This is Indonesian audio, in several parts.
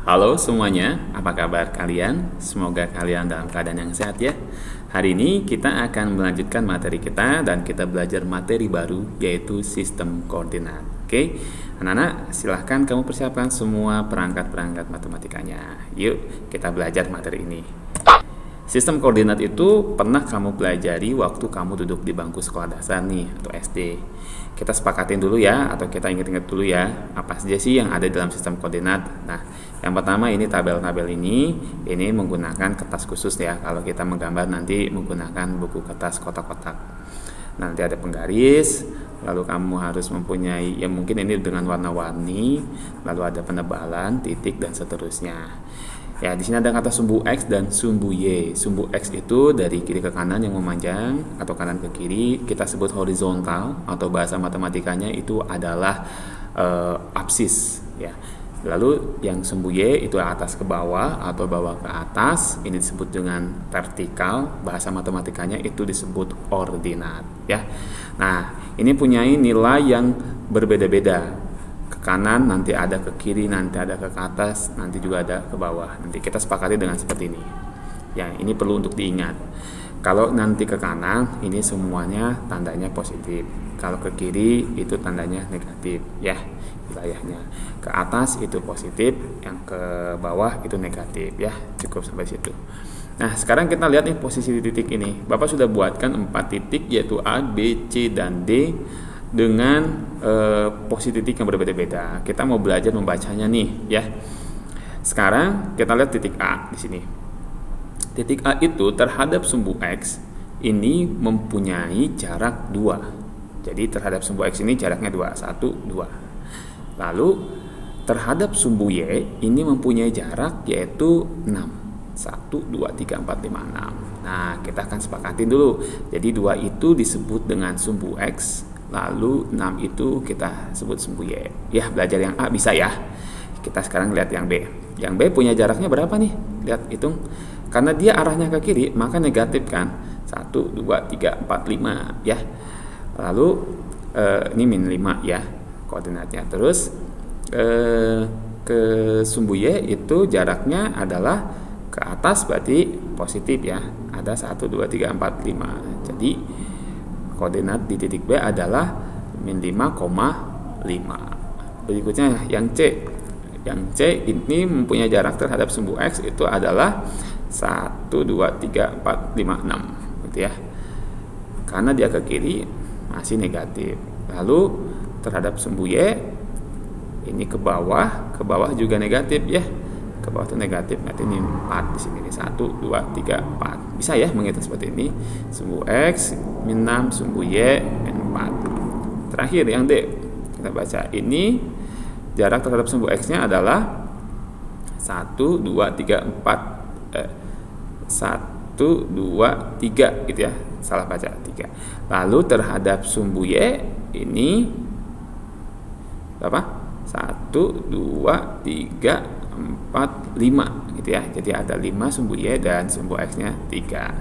Halo semuanya, apa kabar kalian? Semoga kalian dalam keadaan yang sehat ya. Hari ini kita akan melanjutkan materi kita dan kita belajar materi baru yaitu sistem koordinat. Oke, anak-anak silahkan kamu persiapkan semua perangkat-perangkat matematikanya. Yuk kita belajar materi ini. Sistem koordinat itu pernah kamu pelajari waktu kamu duduk di bangku sekolah dasar nih atau SD. Kita sepakatin dulu ya, atau kita ingat-ingat dulu ya, apa saja sih yang ada dalam sistem koordinat. Nah, yang pertama ini tabel-tabel ini menggunakan kertas khusus ya. Kalau kita menggambar nanti menggunakan buku kertas kotak-kotak. Nanti ada penggaris, lalu kamu harus mempunyai, ya mungkin ini dengan warna-warni, lalu ada penebalan, titik dan seterusnya. Ya, di sini ada kata sumbu X dan sumbu Y. Sumbu X itu dari kiri ke kanan yang memanjang atau kanan ke kiri, kita sebut horizontal atau bahasa matematikanya itu adalah absis ya. Lalu yang sumbu Y itu atas ke bawah atau bawah ke atas, ini disebut dengan vertikal, bahasa matematikanya itu disebut ordinat ya. Nah, ini punya nilai yang berbeda-beda. Kanan nanti ada ke kiri, nanti ada ke atas, nanti juga ada ke bawah. Nanti kita sepakati dengan seperti ini. Ya, ini perlu untuk diingat. Kalau nanti ke kanan, ini semuanya tandanya positif. Kalau ke kiri itu tandanya negatif, ya wilayahnya. Ke atas itu positif, yang ke bawah itu negatif, ya. Cukup sampai situ. Nah, sekarang kita lihat nih posisi titik ini. Bapak sudah buatkan 4 titik yaitu A, B, C, dan D dengan posisi titik yang berbeda-beda. Kita mau belajar membacanya nih ya. Sekarang kita lihat titik A di sini. Titik A itu terhadap sumbu X ini mempunyai jarak 2. Jadi terhadap sumbu X ini jaraknya 2, 1, 2. Lalu terhadap sumbu Y ini mempunyai jarak yaitu 6. 1, 2, 3, 4, 5, 6. Nah, kita akan sepakatin dulu. Jadi 2 itu disebut dengan sumbu X, lalu 6 itu kita sebut sumbu Y. Ya, belajar yang A bisa ya. Kita sekarang lihat yang B. Yang B punya jaraknya berapa nih? Lihat, hitung. Karena dia arahnya ke kiri, maka negatif kan. 1, 2, 3, 4, 5 ya. Lalu ini min 5 ya koordinatnya. Terus ke sumbu Y itu jaraknya adalah ke atas berarti positif ya. Ada 1, 2, 3, 4, 5. Jadi koordinat di titik B adalah min 5,5. Berikutnya yang C. Yang C ini mempunyai jarak terhadap sumbu X itu adalah 1, 2, 3, 4, 5, 6 gitu ya. Karena dia ke kiri masih negatif. Lalu terhadap sumbu Y ini ke bawah juga negatif ya. Ke bawah itu negatif, berarti ini 4 di sini nih. 1, 2, 3, 4. Bisa ya menghitung seperti ini. Sumbu X min 6, sumbu Y min 4. Terakhir yang D. Kita baca ini jarak terhadap sumbu X-nya adalah 1, 2, 3, 4. 1, 2, 3 gitu ya. Salah baca 3. Lalu terhadap sumbu Y ini berapa? 1, 2, 3, 4, 5 gitu ya. Jadi ada 5 sumbu Y dan sumbu X-nya 3.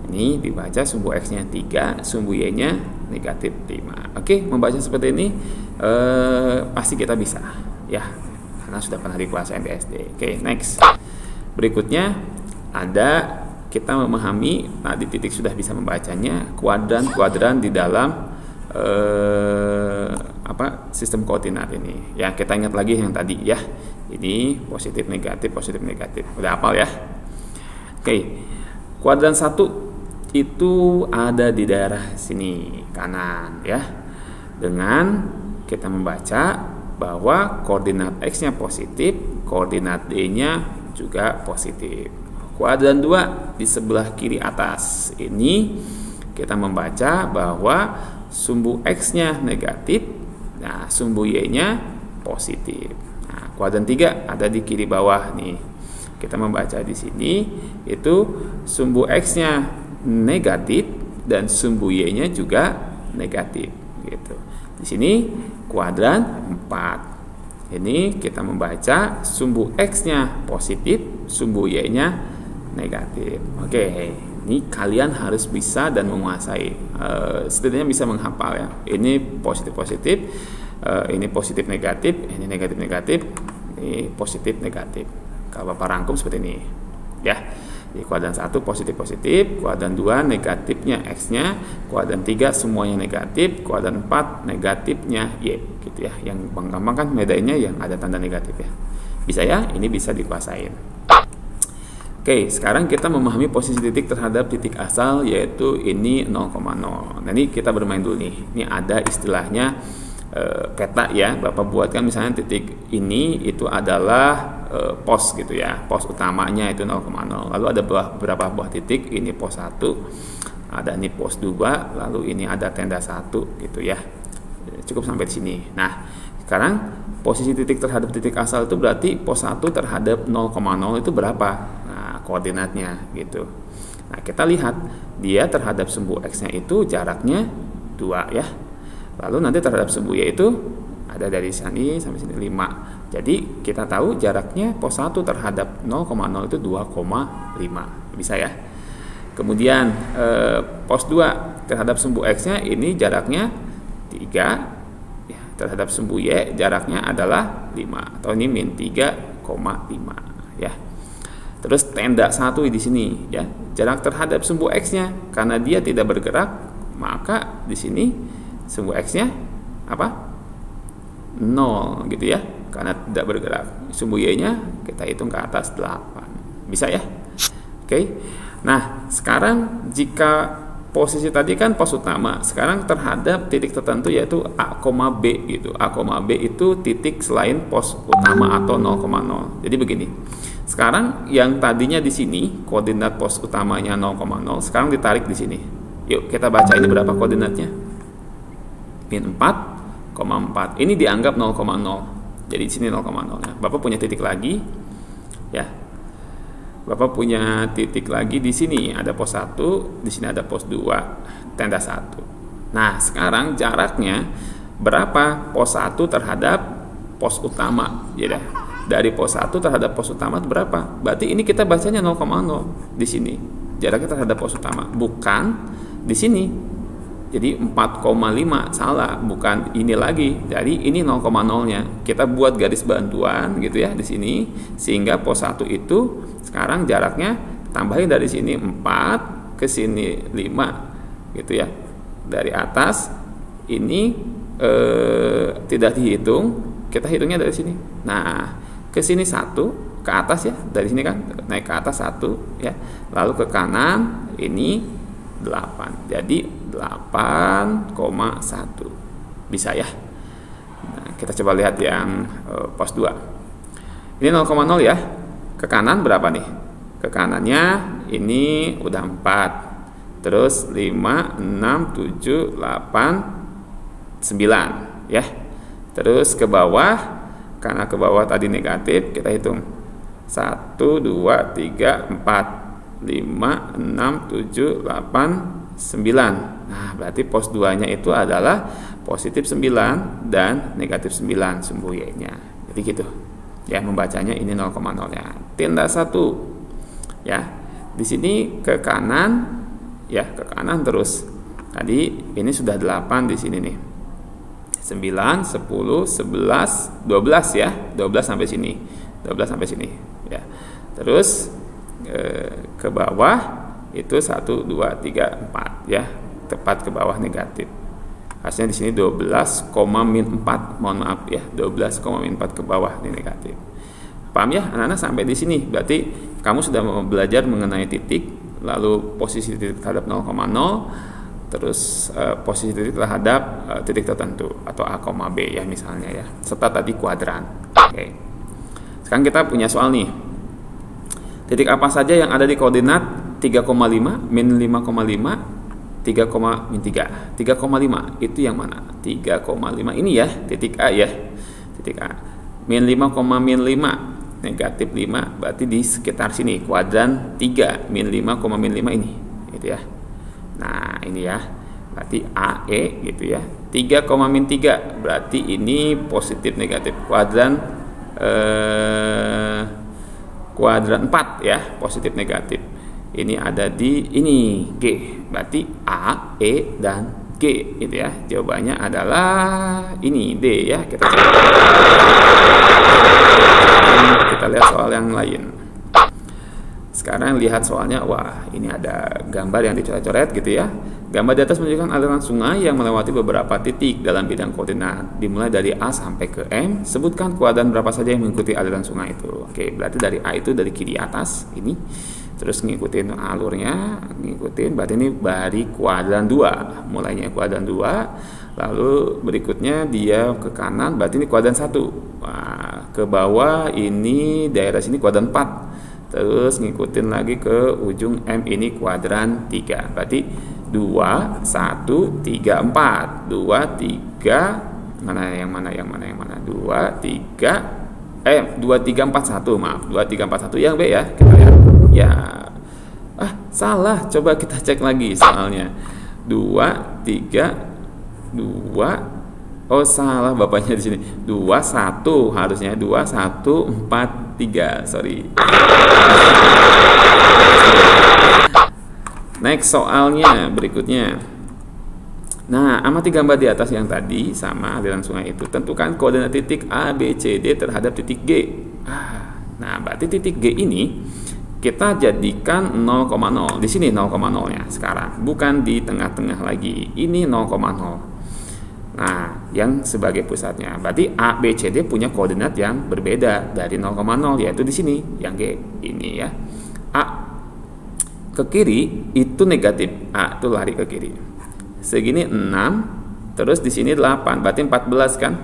Ini dibaca sumbu X-nya 3, sumbu Y-nya negatif 5. Oke, membaca seperti ini pasti kita bisa ya. Karena sudah pernah dikuasain di SD. Oke, next. Berikutnya ada kita memahami, nah di titik sudah bisa membacanya, kuadran-kuadran di dalam sistem koordinat ini. Ya, kita ingat lagi yang tadi ya. Ini positif negatif. Udah hafal ya? Oke. Kuadran 1 itu ada di daerah sini kanan ya. Dengan kita membaca bahwa koordinat X-nya positif, koordinat D-nya juga positif. Kuadran 2 di sebelah kiri atas ini kita membaca bahwa sumbu X-nya negatif, nah sumbu Y-nya positif. Nah, kuadran 3 ada di kiri bawah nih. Kita membaca di sini itu sumbu X-nya negatif dan sumbu Y-nya juga negatif gitu. Di sini kuadran 4. Ini kita membaca sumbu X-nya positif, sumbu Y-nya negatif. Oke, ini kalian harus bisa dan menguasai. Setidaknya bisa menghafal ya. Ini positif-positif, ini positif negatif, ini negatif-negatif. Ini positif negatif. Kalau Bapak rangkum seperti ini ya. Di kuadran 1 positif, kuadran 2 negatifnya X-nya, kuadran 3 semuanya negatif, kuadran 4 negatifnya Y gitu ya. Yang gampang kan bedainnya yang ada tanda negatif ya. Bisa ya, ini bisa dikuasain. Oke, sekarang kita memahami posisi titik terhadap titik asal, yaitu ini 0,0. Nah, ini kita bermain dulu nih. Ini ada istilahnya peta ya. Bapak buatkan misalnya titik ini itu adalah pos gitu ya, pos utamanya itu 0,0. Lalu ada beberapa buah titik, ini pos 1, ada ini pos 2, lalu ini ada tenda 1 gitu ya. Cukup sampai di sini. Nah, sekarang posisi titik terhadap titik asal itu berarti pos 1 terhadap 0,0 itu berapa? Nah, koordinatnya gitu. Nah, kita lihat dia terhadap sumbu X-nya itu jaraknya 2 ya. Lalu nanti terhadap sumbu Y itu ada dari sini sampai sini 5. Jadi kita tahu jaraknya pos 1 terhadap 0,0 itu 2,5. Bisa ya. Kemudian pos 2 terhadap sumbu X-nya ini jaraknya 3 ya, terhadap sumbu Y jaraknya adalah 5 atau ini min 3,5 ya. Terus tenda 1 di sini ya. Jarak terhadap sumbu X-nya karena dia tidak bergerak, maka di sini sumbu X-nya apa? 0 gitu ya, karena tidak bergerak. Sumbu Y-nya kita hitung ke atas 8. Bisa ya? Oke. Nah, sekarang jika posisi tadi kan pos utama, sekarang terhadap titik tertentu yaitu A, B gitu. A, B itu titik selain pos utama atau 0,0. Jadi begini. Sekarang yang tadinya di sini koordinat pos utamanya 0,0, sekarang ditarik di sini. Yuk kita baca ini berapa koordinatnya? Min 4,4. Ini dianggap 0,0. Jadi di sini 0,0 ya. Bapak punya titik lagi ya. Bapak punya titik lagi di sini ada pos 1, di sini ada pos 2, tenda 1. Nah, sekarang jaraknya berapa pos 1 terhadap pos utama? Ya, dari pos 1 terhadap pos utama itu berapa? Berarti ini kita bacanya 0,0 di sini. Jaraknya terhadap pos utama, bukan di sini. Jadi 4,5 salah, bukan ini lagi. Jadi ini 0,0-nya. Kita buat garis bantuan gitu ya di sini sehingga pos 1 itu sekarang jaraknya tambahin dari sini 4 ke sini 5 gitu ya. Dari atas ini tidak dihitung, kita hitungnya dari sini. Nah, ke sini 1, ke atas ya, dari sini kan naik ke atas 1 ya. Lalu ke kanan ini 8. Jadi 8,1 bisa ya. Nah, kita coba lihat yang pos 2. Ini 0,0 ya. Ke kanan berapa nih? Ke kanannya ini udah 4. Terus 5, 6, 7, 8, 9 ya. Terus ke bawah, karena ke bawah tadi negatif, kita hitung 1, 2, 3, 4, 5, 6, 7, 8, 9. Nah, berarti pos 2-nya itu adalah positif 9 dan negatif 9 sumbu Y-nya. Jadi gitu. Ya, membacanya ini 0,0-nya. Tenda 1. Ya. Di sini ke kanan ya, ke kanan terus. Tadi ini sudah 8 di sini nih. 9, 10, 11, 12 ya. 12 sampai sini. 12 sampai sini ya. Terus ke bawah itu 1, 2, 3, 4 ya, tepat ke bawah negatif. Hasilnya di sini 12, min 4, mohon maaf ya, 12, min 4 ke bawah ini negatif. Paham ya anak-anak sampai di sini? Berarti kamu sudah belajar mengenai titik, lalu posisi titik terhadap 0,0, terus posisi titik terhadap titik tertentu atau A, B ya misalnya ya, serta tadi kuadran. Oke. Sekarang kita punya soal nih. Titik apa saja yang ada di koordinat 3,5, min 5,5, 3, min 3. 3,5 itu yang mana? 3,5 ini ya, titik A ya. Titik A. Min 5, min 5, negatif 5, berarti di sekitar sini, kuadran 3, min 5, min 5 ini. Gitu ya. Nah, ini ya. Berarti AE gitu ya. 3, min 3, berarti ini positif negatif. Kuadran 4 ya, positif negatif. Ini ada di ini G, berarti A, E dan G gitu ya. Jawabannya adalah ini D ya. Kita lihat soal yang lain. Sekarang lihat soalnya. Wah, ini ada gambar yang dicoret-coret gitu ya. Gambar di atas menunjukkan aliran sungai yang melewati beberapa titik dalam bidang koordinat, dimulai dari A sampai ke M. Sebutkan kuadran berapa saja yang mengikuti aliran sungai itu. Oke, berarti dari A itu dari kiri atas ini, terus ngikutin alurnya, berarti ini dari kuadran 2, mulainya kuadran 2, lalu berikutnya dia ke kanan, berarti ini kuadran 1. Wah, ke bawah ini daerah sini kuadran 4. Terus ngikutin lagi ke ujung M ini kuadran 3. Berarti 2, 1, 3, 4. 2, 3, mana yang mana? 2, 3, 2, 3, 4, 1, maaf. 2, 3, 4, 1 yang B ya. Kita lihat. Ya. Salah. Coba kita cek lagi soalnya. 2, 3, 2. Oh, salah bapaknya di sini. 2, 1 harusnya 2, 1, 4, 3. Sorry. Next soalnya berikutnya. Nah, amati gambar di atas yang tadi sama aliran sungai itu. Tentukan koordinat titik A, B, C, D terhadap titik G. Nah, berarti titik G ini kita jadikan 0,0. Di sini 0,0-nya sekarang, bukan di tengah-tengah lagi. Ini 0,0. Nah, yang sebagai pusatnya. Berarti A, B, C, D punya koordinat yang berbeda dari 0,0, yaitu di sini yang G ini ya. A ke kiri itu negatif, A itu lari ke kiri. Segini 6, terus di sini 8, berarti 14 kan?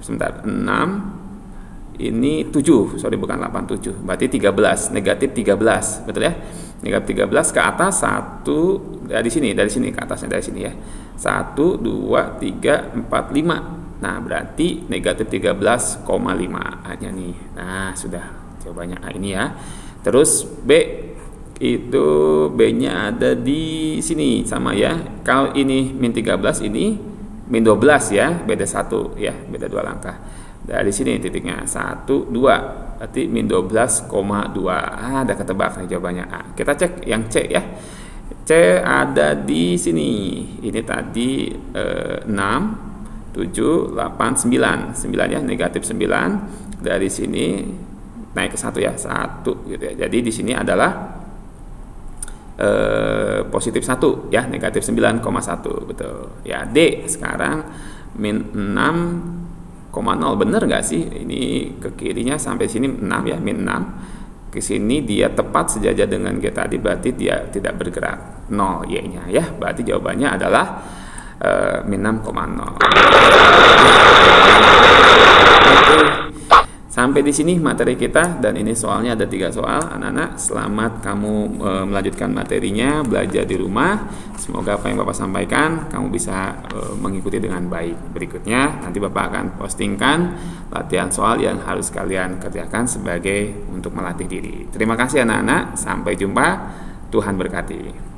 Sebentar, 6 ini 7, sorry bukan 8, 7. Berarti 13, negatif 13, betul ya? Negatif 13 ke atas 1 dari sini ke atasnya dari sini ya. 1 2 3 4 5. Nah, berarti negatif 13,5 hanya nih. Nah, sudah jawabannya A ini ya. Terus B itu B-nya ada di sini sama ya. Kalau ini min 13, ini min 12 ya, beda 1 ya, beda 2 langkah. Dari sini titiknya 1 2, berarti min 12,2. Ada ketebak nih jawabannya A. Kita cek yang C ya. C ada di sini. Ini tadi 6 7 8 9 ya, negatif 9. Dari sini naik ke 1 ya, 1 gitu ya. Jadi di sini adalah positif 1 ya, negatif 9,1, betul ya. D sekarang min 6,0, bener nggak sih? Ini ke kirinya sampai sini 6 ya, min 6 ke sini dia tepat sejajar dengan G tadi, berarti dia tidak bergerak, 0 Y nya ya. Berarti jawabannya adalah min 6,0. Sampai di sini materi kita, dan ini soalnya ada 3 soal. Anak-anak, selamat kamu melanjutkan materinya, belajar di rumah. Semoga apa yang Bapak sampaikan kamu bisa mengikuti dengan baik. Berikutnya nanti Bapak akan postingkan latihan soal yang harus kalian kerjakan sebagai untuk melatih diri. Terima kasih anak-anak, sampai jumpa. Tuhan berkati.